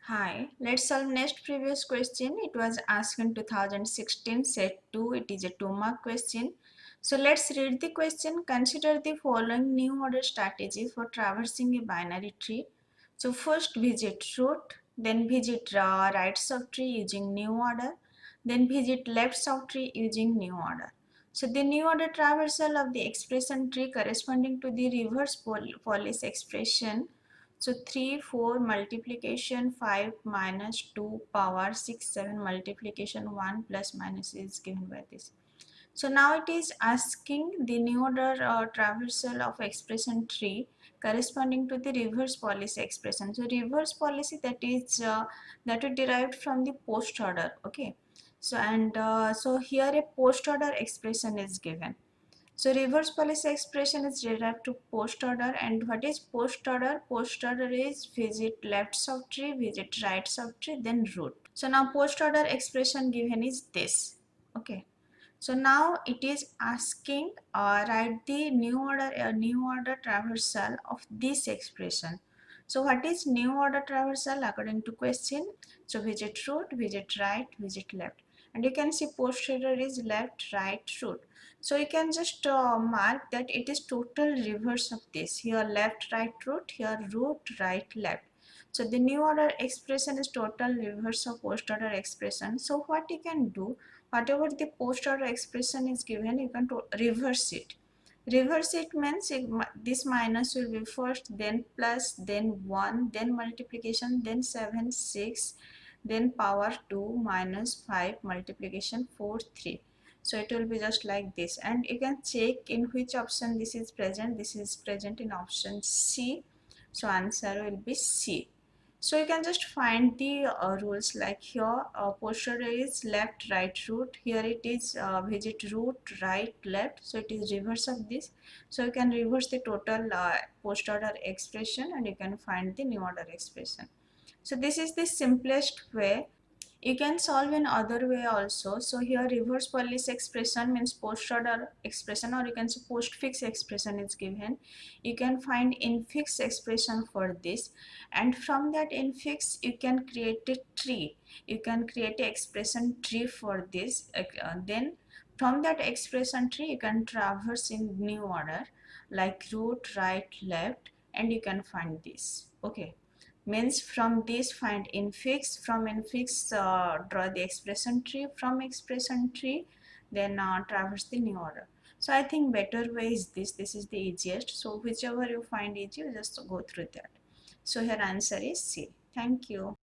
Hi, let's solve next previous question. It was asked in 2016 set 2. It is a 2-mark question. So let's read the question. Consider the following new order strategy for traversing a binary tree. So first visit root, then visit right subtree using new order, then visit left subtree using new order. So the new order traversal of the expression tree corresponding to the reverse Polish expression. So 3, 4 multiplication 5 minus 2 power 6, 7 multiplication 1 plus minus is given by this. So now it is asking the new order traversal of expression tree corresponding to the reverse policy expression. So reverse policy that is derived from the post order. Okay. So so here a post order expression is given. So reverse policy expression is derived to post order. And what is post order? Post order is visit left subtree, visit right subtree, then root. So now post order expression given is this. Okay. So now it is asking write the new order traversal of this expression. So what is new order traversal according to question? So visit root, visit right, visit left. And you can see post order is left, right, root. So you can just mark that it is total reverse of this. Here left, right, root, here root, right, left. So the new order expression is total reverse of post order expression. So what you can do, whatever the post order expression is given, you can reverse it. Reverse it means this minus will be first, then plus, then 1, then multiplication, then 7, 6, then power 2 minus 5 multiplication 4, 3. So it will be just like this, and you can check in which option this is present. This is present in option C, so answer will be C. So you can just find the rules, like here post order is left, right, root. Here it is visit root, right, left. So it is reverse of this. So you can reverse the total post order expression and you can find the new order expression. So this is the simplest way. You can solve in other way also. So here reverse Polish expression means post order expression, or you can say postfix expression is given. You can find infix expression for this, and from that infix you can create a tree. You can create a expression tree for this. Then from that expression tree you can traverse in new order like root, right, left, and you can find this. Okay, means from this find infix, from infix draw the expression tree, from expression tree then traverse the new order. So I think better way is this is the easiest. So whichever you find easy, you just go through that. So here answer is C. Thank you.